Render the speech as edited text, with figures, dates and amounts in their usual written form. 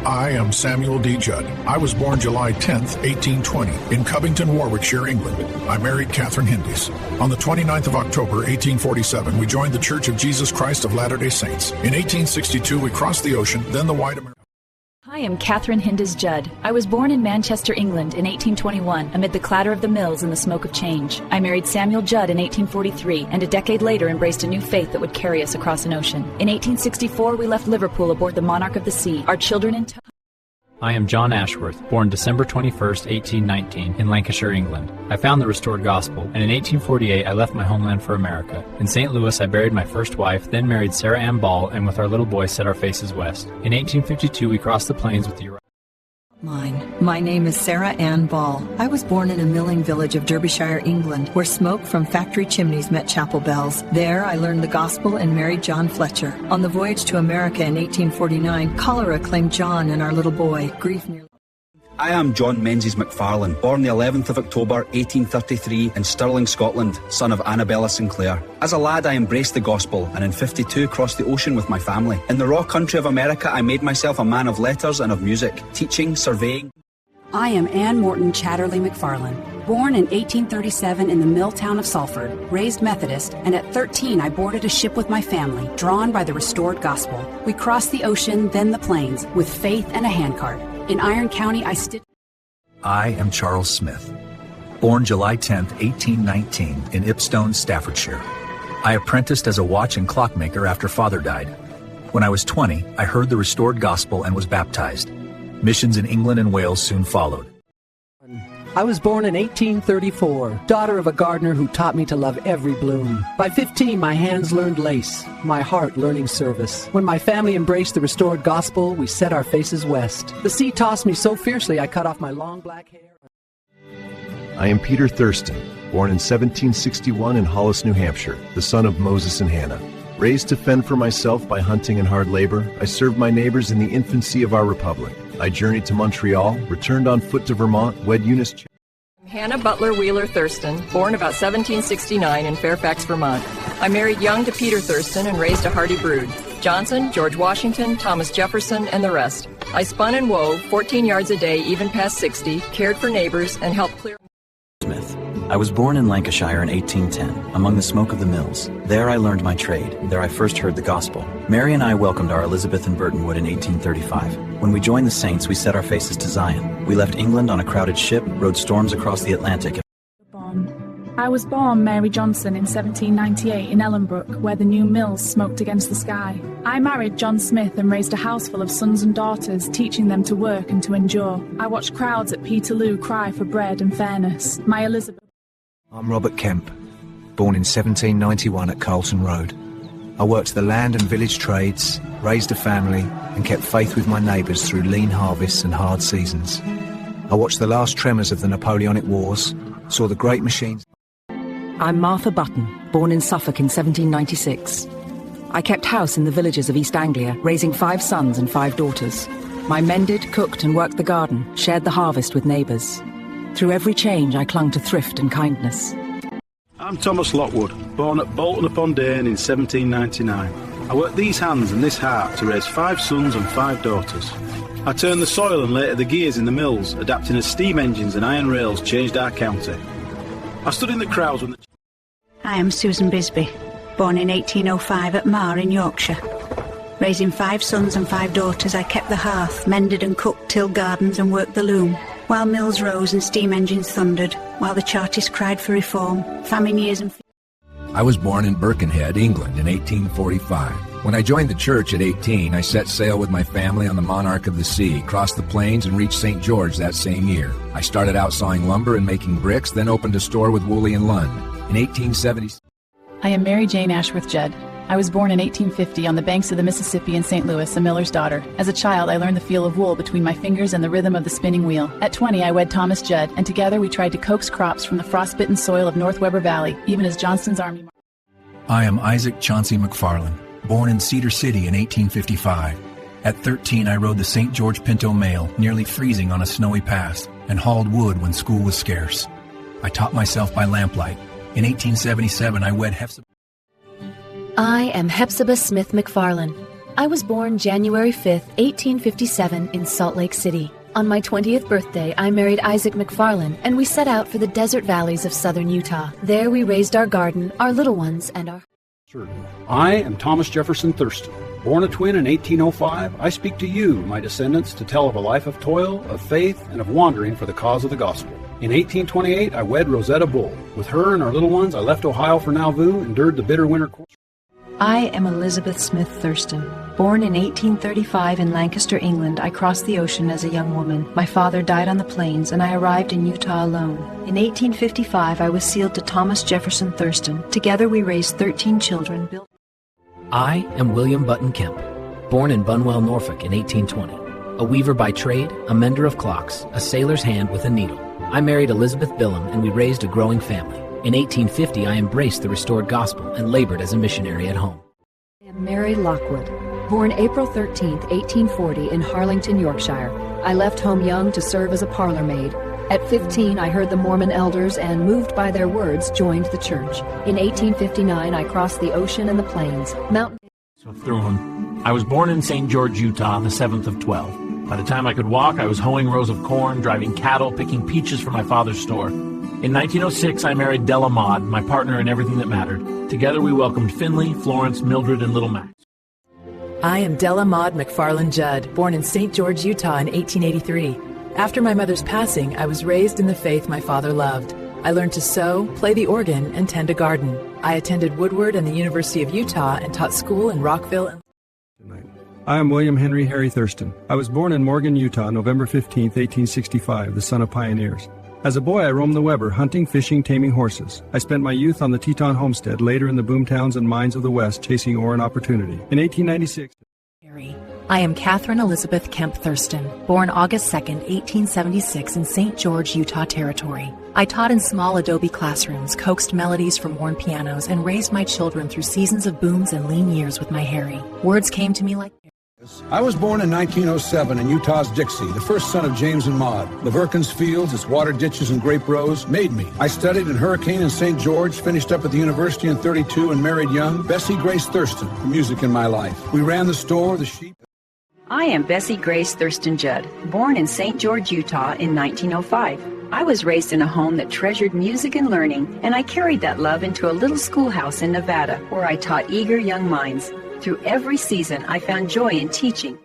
I am Samuel D. Judd. I was born July 10th, 1820, in Covington, Warwickshire, England. I married Catherine Hindis. On the 29th of October, 1847, we joined the Church of Jesus Christ of Latter-day Saints. In 1862, we crossed the ocean, then the wide America. I am Catherine Hindis Judd. I was born in Manchester, England in 1821 amid the clatter of the mills and the smoke of change. I married Samuel Judd in 1843 and a decade later embraced a new faith that would carry us across an ocean. In 1864, we left Liverpool aboard the Monarch of the Sea, our children in tow. I am John Ashworth, born December 21st, 1819, in Lancashire, England. I found the restored gospel, and in 1848 I left my homeland for America. In St. Louis I buried my first wife, then married Sarah Ann Ball, and with our little boy set our faces west. In 1852 we crossed the plains with the My name is Sarah Ann Ball. I was born in a milling village of Derbyshire, England, where smoke from factory chimneys met chapel bells. There I learned the gospel and married John Fletcher. On the voyage to America in 1849, cholera claimed John and our little boy. Grief nearly... I am John Menzies McFarlane, born the 11th of October 1833 in Stirling, Scotland, son of Annabella Sinclair. As a lad I embraced the gospel and in 52 crossed the ocean with my family. In the raw country of America I made myself a man of letters and of music, teaching, surveying. I am Ann Morton Chatterley McFarlane, born in 1837 in the mill town of Salford, raised Methodist, and at 13 I boarded a ship with my family, drawn by the restored gospel. We crossed the ocean, then the plains, with faith and a handcart. In Iron County, I am Charles Smith, born July 10th, 1819, in Ipstone, Staffordshire. I apprenticed as a watch and clockmaker after father died. When I was 20, I heard the restored gospel and was baptized. Missions in England and Wales soon followed. I was born in 1834, daughter of a gardener who taught me to love every bloom. By 15, my hands learned lace, my heart learning service. When my family embraced the restored gospel, we set our faces west. The sea tossed me so fiercely I cut off my long black hair. I am Peter Thurston, born in 1761 in Hollis, New Hampshire, the son of Moses and Hannah. Raised to fend for myself by hunting and hard labor, I served my neighbors in the infancy of our republic. I journeyed to Montreal, returned on foot to Vermont, wed Eunice. Hannah Butler Wheeler Thurston, born about 1769 in Fairfax, Vermont. I married young to Peter Thurston and raised a hardy brood. Johnson, George Washington, Thomas Jefferson, and the rest. I spun and wove 14 yards a day, even past 60, cared for neighbors, and helped clear... Smith. I was born in Lancashire in 1810, among the smoke of the mills. There I learned my trade. There I first heard the gospel. Mary and I welcomed our Elizabeth in Burtonwood in 1835. When we joined the Saints, we set our faces to Zion. We left England on a crowded ship, rode storms across the Atlantic. I was born Mary Johnson in 1798 in Ellenbrook, where the new mills smoked against the sky. I married John Smith and raised a house full of sons and daughters, teaching them to work and to endure. I watched crowds at Peterloo cry for bread and fairness. My Elizabeth... I'm Robert Kemp, born in 1791 at Carlton Road. I worked the land and village trades, raised a family, and kept faith with my neighbours through lean harvests and hard seasons. I watched the last tremors of the Napoleonic Wars, saw the great machines... I'm Martha Button, born in Suffolk in 1796. I kept house in the villages of East Anglia, raising 5 sons and 5 daughters. I mended, cooked and worked the garden, shared the harvest with neighbours. Through every change, I clung to thrift and kindness. I'm Thomas Lockwood, born at Bolton-upon-Dane in 1799. I worked these hands and this heart to raise 5 sons and 5 daughters. I turned the soil and later the gears in the mills, adapting as steam engines and iron rails changed our county. I stood in the crowds when the... I am Susan Bisbee, born in 1805 at Mar in Yorkshire. Raising 5 sons and 5 daughters, I kept the hearth, mended and cooked, tilled gardens and worked the loom. While mills rose and steam engines thundered, while the Chartists cried for reform, famine years and... I was born in Birkenhead, England in 1845. When I joined the church at 18, I set sail with my family on the Monarch of the Sea, crossed the plains, and reached St. George that same year. I started out sawing lumber and making bricks, then opened a store with Woolley and Lund. In 1870... I am Mary Jane Ashworth Judd. I was born in 1850 on the banks of the Mississippi in St. Louis, a miller's daughter. As a child, I learned the feel of wool between my fingers and the rhythm of the spinning wheel. At 20, I wed Thomas Judd, and together we tried to coax crops from the frostbitten soil of North Weber Valley, even as Johnston's army... I am Isaac Chauncey McFarlane, born in Cedar City in 1855. At 13, I rode the St. George Pinto Mail, nearly freezing on a snowy pass, and hauled wood when school was scarce. I taught myself by lamplight. In 1877, I wed Hepzibah. I am Hepzibah Smith McFarlane, I was born January 5th, 1857 in Salt Lake City. On my 20th birthday, I married Isaac McFarland, and we set out for the desert valleys of southern Utah. There we raised our garden, our little ones, and our... I am Thomas Jefferson Thurston. Born a twin in 1805, I speak to you, my descendants, to tell of a life of toil, of faith, and of wandering for the cause of the gospel. In 1828, I wed Rosetta Bull. With her and our little ones, I left Ohio for Nauvoo, endured the bitter winter cold. I am Elizabeth Smith Thurston. Born in 1835 in Lancaster, England, I crossed the ocean as a young woman. My father died on the plains, and I arrived in Utah alone. In 1855, I was sealed to Thomas Jefferson Thurston. Together, we raised 13 children. I am William Button Kemp, born in Bunwell, Norfolk in 1820. A weaver by trade, a mender of clocks, a sailor's hand with a needle. I married Elizabeth Billum, and we raised a growing family. In 1850, I embraced the restored gospel and labored as a missionary at home. I am Mary Lockwood, born April 13, 1840 in Harlington, Yorkshire. I left home young to serve as a parlor maid. At 15, I heard the Mormon elders and, moved by their words, joined the church. In 1859, I crossed the ocean and the plains, mountain... I was born in St. George, Utah, the 7th of 12. By the time I could walk, I was hoeing rows of corn, driving cattle, picking peaches from my father's store. In 1906, I married Della Maud, my partner in everything that mattered. Together we welcomed Finley, Florence, Mildred, and little Max. I am Della Maud McFarland Judd, born in St. George, Utah in 1883. After my mother's passing, I was raised in the faith my father loved. I learned to sew, play the organ, and tend a garden. I attended Woodward and the University of Utah and taught school in Rockville. I am William Henry Harry Thurston. I was born in Morgan, Utah, November 15, 1865, the son of pioneers. As a boy, I roamed the Weber, hunting, fishing, taming horses. I spent my youth on the Teton homestead, later in the boomtowns and mines of the West, chasing ore and opportunity. In 1896... I am Catherine Elizabeth Kemp Thurston, born August 2, 1876 in St. George, Utah Territory. I taught in small adobe classrooms, coaxed melodies from worn pianos, and raised my children through seasons of booms and lean years with my Harry. Words came to me like... I was born in 1907 in Utah's Dixie, the first son of James and Maud. Laverkin's fields, its water ditches and grape rows, made me. I studied in Hurricane and St. George, finished up at the university in 32 and married young Bessie Grace Thurston, the music in my life. We ran the store, the sheep. I am Bessie Grace Thurston Judd, born in St. George, Utah in 1905. I was raised in a home that treasured music and learning, and I carried that love into a little schoolhouse in Nevada, where I taught eager young minds. Through every season, I found joy in teaching.